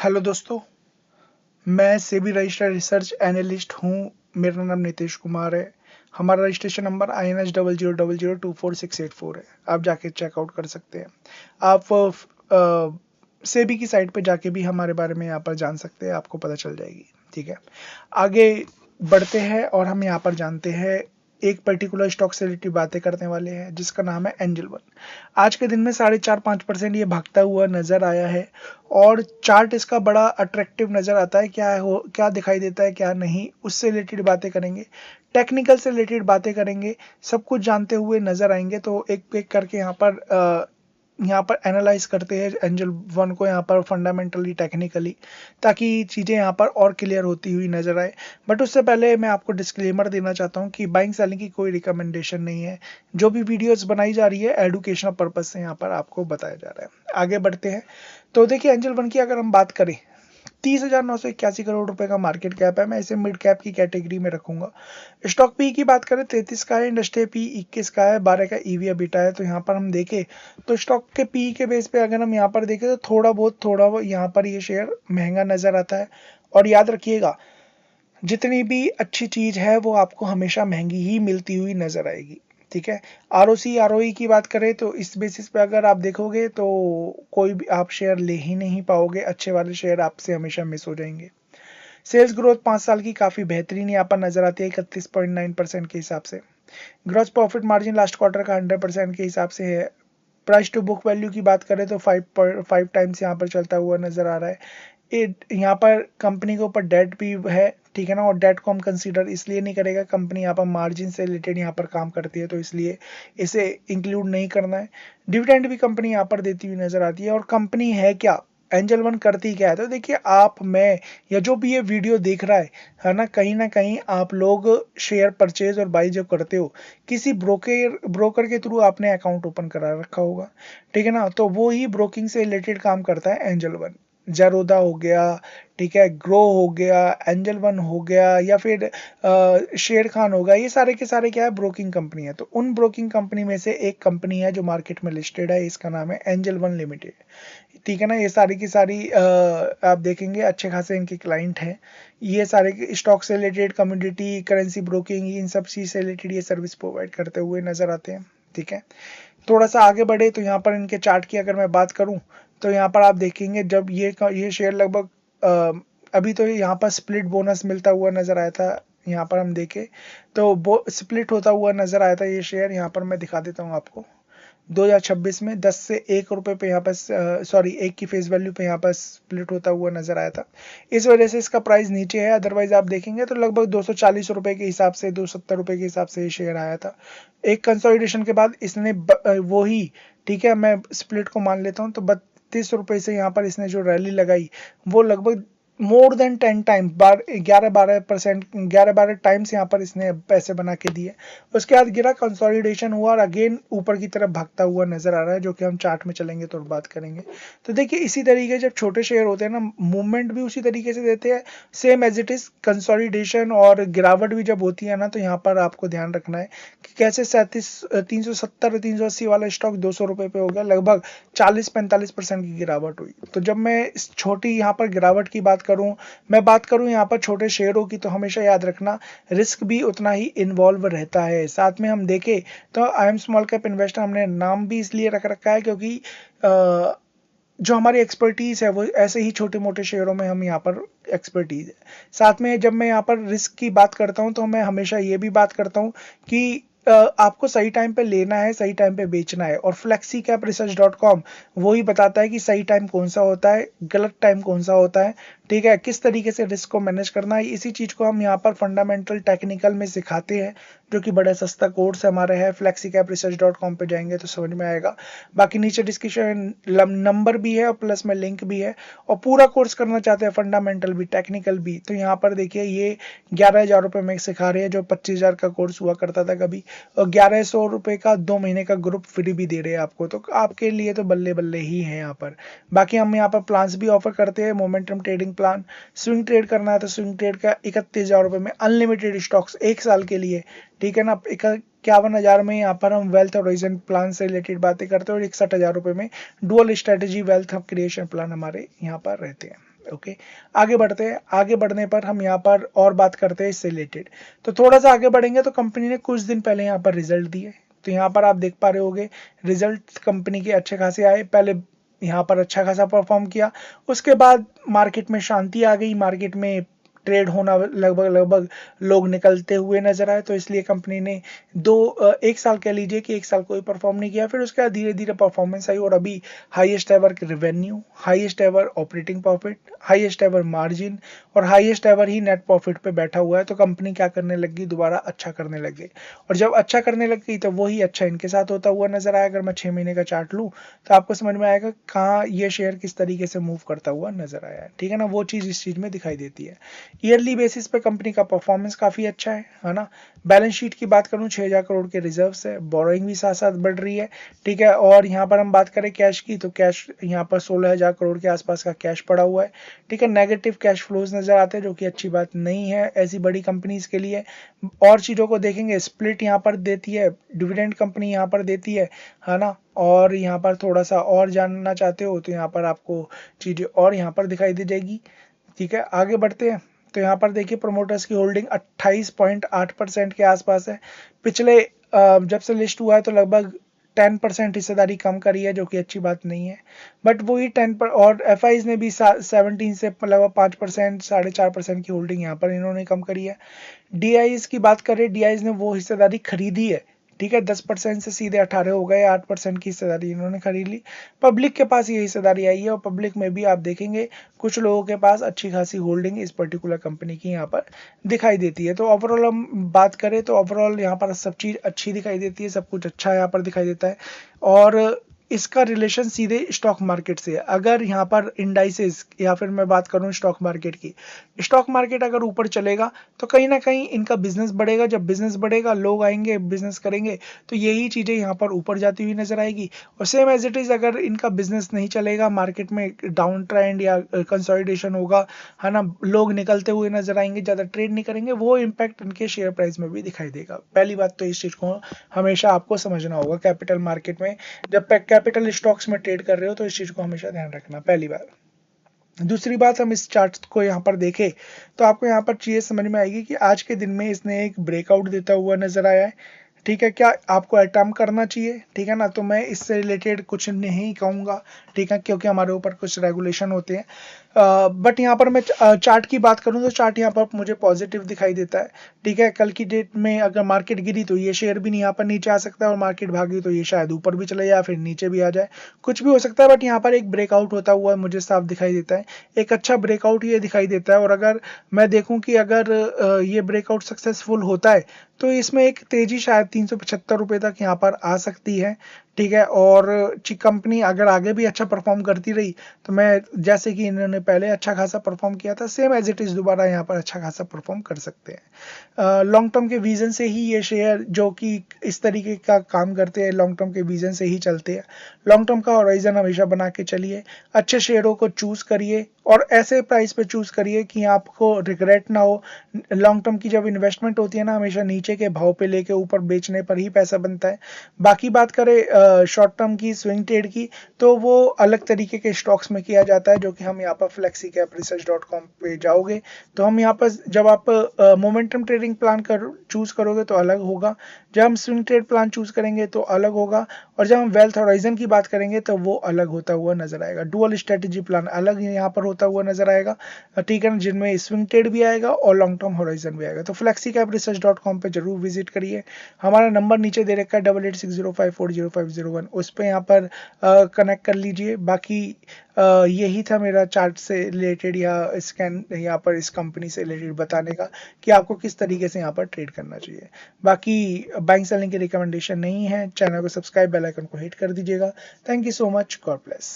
Hello दोस्तों, मैं SEBI registered research analyst हूँ। मेरा नाम नीतीश कुमार है। हमारा रजिस्ट्रेशन नंबर INS00024684 है। आप जाके चेकआउट कर सकते हैं। आप सेबी की साइट पे जाके भी हमारे बारे में यहाँ पर जान सकते हैं, आपको पता चल जाएगी। ठीक है, आगे बढ़ते हैं और हम यहाँ पर जानते हैं एक पर्टिकुलर स्टॉक से रिलेटेड बातें करने वाले हैं जिसका नाम है एंजल वन। आज के दिन में 4.5-5% ये भागता हुआ नजर आया है और चार्ट इसका बड़ा अट्रैक्टिव नजर आता है। क्या दिखाई देता है क्या नहीं, उससे रिलेटेड बातें करेंगे, टेक्निकल से रिलेटेड बातें करेंगे, सब कुछ जानते हुए नजर आएंगे। तो एक एक करके यहाँ पर एनालाइज करते हैं एंजल वन को, यहाँ पर फंडामेंटली टेक्निकली, ताकि चीज़ें यहाँ पर और क्लियर होती हुई नजर आए। बट उससे पहले मैं आपको डिस्क्लेमर देना चाहता हूँ कि बाइंग सेलिंग की कोई रिकमेंडेशन नहीं है। जो भी वीडियोस बनाई जा रही है एडुकेशनल पर्पज से यहाँ पर आपको बताया जा रहा है। आगे बढ़ते हैं तो देखिए, एंजल वन की अगर हम बात करें, 30,981 करोड़ रुपए का मार्केट कैप है। मैं इसे मिड कैप की कैटेगरी में रखूंगा। स्टॉक पी की बात करें 33 का है, इंडस्ट्री पी 21 का है, 12 का ईवी अबिटा है। तो यहाँ पर हम देखें तो स्टॉक के पी के बेस पे अगर हम यहाँ पर देखें तो थोड़ा बहुत यहाँ पर ये शेयर महंगा नजर आता है। और याद रखिएगा, जितनी भी अच्छी चीज है वो आपको हमेशा महंगी ही मिलती हुई नजर आएगी। ठीक है, आरओसी आरओई की बात करें तो इस बेसिस पे अगर आप देखोगे तो कोई भी आप शेयर ले ही नहीं पाओगे, अच्छे वाले शेयर आपसे हमेशा मिस हो जाएंगे। सेल्स ग्रोथ 5 साल की काफी बेहतरीन यहाँ पर नजर आती है 31.9% के हिसाब से। Gross profit margin last quarter का 100% के हिसाब से है। प्राइस टू बुक वैल्यू की बात करें तो 5 टाइम्स यहाँ पर चलता हुआ नजर आ रहा है। यहाँ पर कंपनी के ऊपर डेट भी है, ठीक है ना, और डेट को हम कंसीडर इसलिए नहीं करेगा, कंपनी यहाँ पर मार्जिन से रिलेटेड यहाँ पर काम करती है तो इसलिए इसे इंक्लूड नहीं करना है। डिविडेंड भी कंपनी यहाँ पर देती हुई नजर आती है। और कंपनी है क्या, एंजल वन करती क्या है, तो देखिए आप, मैं या जो भी ये वीडियो देख रहा है ना कहीं आप लोग शेयर परचेज और बाई जो करते हो, किसी ब्रोकर के थ्रू आपने अकाउंट ओपन करा रखा होगा। ठीक है ना, तो वो ही ब्रोकिंग से रिलेटेड काम करता है एंजल वन। जरोदा हो गया, ठीक है, ग्रो हो गया, एंजल वन हो गया, या फिर शेर खान होगा, ये सारे के सारे क्या है, ब्रोकिंग कंपनी है। तो उन ब्रोकिंग कंपनी में से एक कंपनी है जो मार्केट में लिस्टेड है, इसका नाम है एंजल वन लिमिटेड। ठीक है ना, ये सारी की सारी आप देखेंगे अच्छे खासे इनके क्लाइंट हैं। ये सारे स्टॉक से रिलेटेड, कम्युनिटी, करेंसी ब्रोकिंग, इन सब चीज से रिलेटेड ये सर्विस प्रोवाइड करते हुए नजर आते हैं। ठीक है, थोड़ा सा आगे बढ़े तो यहाँ पर इनके चार्ट की अगर मैं बात करूं तो यहाँ पर आप देखेंगे जब ये शेयर लगभग अभी तो यहाँ पर स्प्लिट बोनस मिलता हुआ नजर आया था। यहाँ पर हम देखें तो स्प्लिट होता हुआ नजर आया था ये शेयर। यहाँ पर मैं दिखा देता हूँ आपको, 2026 में 10 से 1 रुपए पे यहाँ पर, सॉरी 1 की फेस वैल्यू पे यहाँ पर स्प्लिट होता हुआ नजर आया था। इस वजह से इसका प्राइस नीचे है। अदरवाइज आप देखेंगे तो लगभग 240 रुपए के हिसाब से, 270 रुपए के हिसाब से ये शेयर आया था। एक कंसोलिडेशन के बाद इसने वो ही, ठीक है, मैं स्प्लिट को मान लेता हूँ, तो 32 रुपए से यहाँ पर इसने जो रैली लगाई वो लगभग मोर देन 10 टाइम्स, 11-12%, 11-12 टाइम्स यहाँ पर इसने पैसे बना के दिए। उसके बाद गिरा, कंसोलिडेशन हुआ और अगेन ऊपर की तरफ भागता हुआ नजर आ रहा है, जो कि हम चार्ट में चलेंगे तो बात करेंगे। तो देखिए इसी तरीके जब छोटे शेयर होते हैं ना, मूवमेंट भी उसी तरीके से देते हैं, same as it is. Consolidation और गिरावट भी जब होती है ना, तो यहाँ पर आपको ध्यान रखना है कि कैसे 370-380 वाला स्टॉक 200 रुपए पे हो गया, लगभग 40-45% की गिरावट हुई। तो जब मैं इस छोटी यहाँ पर गिरावट की बात करूं यहाँ पर छोटे शेयरों की, तो हमेशा याद रखना रिस्क भी उतना ही इन्वॉल्व रहता है। साथ में हम देखें तो I am small cap investor हमने नाम भी इसलिए रख रखा है क्योंकि जो हमारी एक्सपर्टीज है वो ऐसे ही छोटे मोटे शेयरों में हम यहाँ पर एक्सपर्टीज है। साथ में जब मैं यहाँ पर रिस्क की बात करता हूँ तो मैं हमेशा ये भी बात करता हूँ कि आपको सही टाइम पे लेना है, सही टाइम पे बेचना है। और flexicapresearch.com वो ही बताता है कि सही टाइम कौन सा होता है, गलत टाइम कौन सा होता है, ठीक है, किस तरीके से रिस्क को मैनेज करना है। इसी चीज को हम यहाँ पर फंडामेंटल टेक्निकल में सिखाते हैं, जो कि बड़ा सस्ता कोर्स हमारा है। flexicapresearch.com पे जाएंगे तो समझ में आएगा। बाकी नीचे डिस्क्रिप्शन नंबर भी है और प्लस में लिंक भी है। और पूरा कोर्स करना चाहते हैं, फंडामेंटल भी टेक्निकल भी, तो यहाँ पर देखिए ये 11,000 रुपये में सिखा रहे हैं, जो 25,000 का कोर्स हुआ करता था कभी, और 1100 रुपये का 2 महीने का ग्रुप फ्री भी दे रहे हैं आपको। तो आपके लिए तो बल्ले बल्ले ही है यहाँ पर। बाकी हम यहाँ पर प्लान्स भी ऑफर करते हैं, momentum trading plan. Swing trade करना है तो स्विंग ट्रेड का 31,000 रुपये में अनलिमिटेड स्टॉक्स 1 साल के लिए, ठीक है ना। 51,000 में यहाँ पर हम वेल्थ होराइजन प्लान से रिलेटेड बातें करते हैं, और 61,000 रुपये में dual strategy wealth creation plan हमारे यहाँ पर रहते हैं। ओके, आगे बढ़ते हैं। आगे बढ़ने पर हम यहाँ पर और बात करते हैं इससे रिलेटेड। तो थोड़ा सा आगे बढ़ेंगे तो कंपनी ने कुछ दिन पहले यहाँ पर रिजल्ट दिए। तो यहाँ पर आप देख पा रहे होंगे रिजल्ट कंपनी के अच्छे खासे आए। पहले यहाँ पर अच्छा खासा परफॉर्म किया, उसके बाद मार्केट में शांति आ गई, मार्केट में ट्रेड होना लगभग लगभग लोग निकलते हुए नजर आए। तो इसलिए कंपनी ने एक साल कह लीजिए कि एक साल कोई परफॉर्म नहीं किया, फिर उसके बाद धीरे धीरे परफॉर्मेंस आई और अभी highest ever revenue, highest ever operating profit, highest ever margin और हाईएस्ट एवर ही नेट प्रॉफिट पे बैठा हुआ है। तो कंपनी क्या करने लगी, दोबारा अच्छा करने लग गई। और जब अच्छा करने लग गई तो वही अच्छा इनके साथ होता हुआ नजर आया। अगर मैं 6 महीने का चार्ट लूँ तो आपको समझ में आएगा कहाँ ये शेयर किस तरीके से मूव करता हुआ नजर आया है, ठीक है ना। वो चीज़ इस चीज़ में दिखाई देती है। ईयरली बेसिस पे कंपनी का परफॉर्मेंस काफी अच्छा है ना। बैलेंस शीट की बात करूं 6000 करोड़ के रिजर्व्स है, बोरोइंग भी साथ साथ बढ़ रही है, ठीक है। और यहाँ पर हम बात करें कैश की तो कैश यहाँ पर 16000 करोड़ के आसपास का कैश पड़ा हुआ है, ठीक है। नेगेटिव कैश फ्लोज नजर आते हैं जो कि अच्छी बात नहीं है ऐसी बड़ी कंपनीज के लिए। और चीजों को देखेंगे, स्प्लिट यहाँ पर देती है, डिविडेंड कंपनी यहाँ पर देती है ना। और यहाँ पर थोड़ा सा और जानना चाहते हो तो यहाँ पर आपको चीजें और यहाँ पर दिखाई दे जाएगी, ठीक है। आगे बढ़ते हैं तो यहाँ पर देखिए प्रमोटर्स की होल्डिंग 28.8% के आसपास है। पिछले जब से लिस्ट हुआ है तो लगभग 10% हिस्सेदारी कम करी है जो कि अच्छी बात नहीं है। बट वही 10 पर, और एफ ने भी 17 से लगभग 5%, 4.5% की होल्डिंग यहाँ पर इन्होंने कम करी है। डीआईज की बात करें, डीआईज ने वो हिस्सेदारी खरीदी है, ठीक है। 10% से सीधे 18 हो गए, 8% की हिस्सेदारी इन्होंने खरीद ली। पब्लिक के पास ये हिस्सेदारी आई है और पब्लिक में भी आप देखेंगे कुछ लोगों के पास अच्छी खासी होल्डिंग इस पर्टिकुलर कंपनी की यहाँ पर दिखाई देती है। तो ओवरऑल हम बात करें तो ओवरऑल यहाँ पर सब चीज़ अच्छी दिखाई देती है, सब कुछ अच्छा यहाँ पर दिखाई देता है। और इसका रिलेशन सीधे स्टॉक मार्केट से है। अगर यहाँ पर इंडाइसेस या फिर मैं बात करूँ स्टॉक मार्केट की, स्टॉक मार्केट अगर ऊपर चलेगा तो कहीं ना कहीं इनका बिजनेस बढ़ेगा। जब बिजनेस बढ़ेगा लोग आएंगे बिजनेस करेंगे तो यही चीजें यहाँ पर ऊपर जाती हुई नजर आएगी। और सेम एज इट इज अगर इनका बिजनेस नहीं चलेगा, मार्केट में डाउन ट्रेंड या कंसोलिडेशन होगा, है ना, लोग निकलते हुए नजर आएंगे, ज्यादा ट्रेड नहीं करेंगे, वो इम्पैक्ट इनके शेयर प्राइस में भी दिखाई देगा। पहली बात तो इस चीज को हमेशा आपको समझना होगा कैपिटल मार्केट में, जब कैपिटल स्टॉक्स में ट्रेड कर रहे हो तो इस चीज को हमेशा ध्यान रखना, पहली बात। दूसरी बात, हम इस चार्ट को यहाँ पर देखें तो आपको यहाँ पर चीज़ समझ में आएगी कि आज के दिन में इसने एक ब्रेकआउट देता हुआ नजर आया है, ठीक है। क्या आपको अटेम्प्ट करना चाहिए, ठीक है ना। तो मैं इससे रिलेटेड कुछ नहीं कहूँगा, ठीक है, क्योंकि हमारे ऊपर कुछ रेगुलेशन होते हैं। बट यहाँ पर मैं चार्ट की बात करूँ तो चार्ट यहाँ पर मुझे पॉजिटिव दिखाई देता है, ठीक है। कल की डेट में अगर मार्केट गिरी तो ये शेयर भी नहीं यहाँ पर नीचे आ सकता है, और मार्केट भागी तो ये शायद ऊपर भी चले जाए फिर नीचे भी आ जाए, कुछ भी हो सकता है। बट यहाँ पर एक ब्रेकआउट होता हुआ मुझे साफ दिखाई देता है, एक अच्छा ब्रेकआउट ये दिखाई देता है। और अगर मैं देखूं कि अगर ये ब्रेकआउट सक्सेसफुल होता है तो इसमें एक तेजी शायद 375 रुपए तक यहाँ पर आ सकती है, ठीक है। और कंपनी अगर आगे भी अच्छा परफॉर्म करती रही तो मैं, जैसे कि इन्होंने पहले अच्छा खासा परफॉर्म किया था, सेम एज इट इज दोबारा यहाँ पर अच्छा खासा परफॉर्म कर सकते हैं। लॉन्ग टर्म के विजन से ही ये शेयर जो कि इस तरीके का काम करते हैं, लॉन्ग टर्म के विजन से ही चलते हैं। लॉन्ग टर्म का होराइजन हमेशा बना के चलिए, अच्छे शेयरों को चूज करिए और ऐसे प्राइस पे चूज करिए कि आपको रिग्रेट ना हो। लॉन्ग टर्म की जब इन्वेस्टमेंट होती है ना, हमेशा नीचे के भाव पे लेके ऊपर बेचने पर ही पैसा बनता है। बाकी बात करें शॉर्ट टर्म की, स्विंग ट्रेड की, तो वो अलग तरीके के स्टॉक्स में किया जाता है, जो कि हम यहाँ पर flexicap.research.com पे जाओगे तो हम यहाँ पर, जब आप मोमेंटम ट्रेडिंग प्लान कर चूज करोगे तो अलग होगा, जब हम स्विंग ट्रेड प्लान चूज करेंगे तो अलग होगा, और जब हम वेल्थ होराइजन की बात करेंगे तो वो अलग होता हुआ नजर आएगा। डुअल स्ट्रेटेजी प्लान अलग यहाँ पर होता हुआ नजर आएगा, ठीक है ना, जिनमें स्विंग ट्रेड भी आएगा और लॉन्ग टर्म होराइजन भी आएगा। तो flexicap.research.com पे जरूर विजिट करिए। हमारा नंबर नीचे दे रखा है 8860540501, उस पर यहाँ पर कनेक्ट कर लीजिए। बाकी यही था मेरा चार्ट से रिलेटेड या स्कैन यहाँ पर इस कंपनी से रिलेटेड बताने का कि आपको किस तरीके से यहाँ पर ट्रेड करना चाहिए। बाकी बाइंग सेलिंग की रिकमेंडेशन नहीं है। चैनल को सब्सक्राइब, बेल आइकन को हिट कर दीजिएगा। Thank you so much, God bless.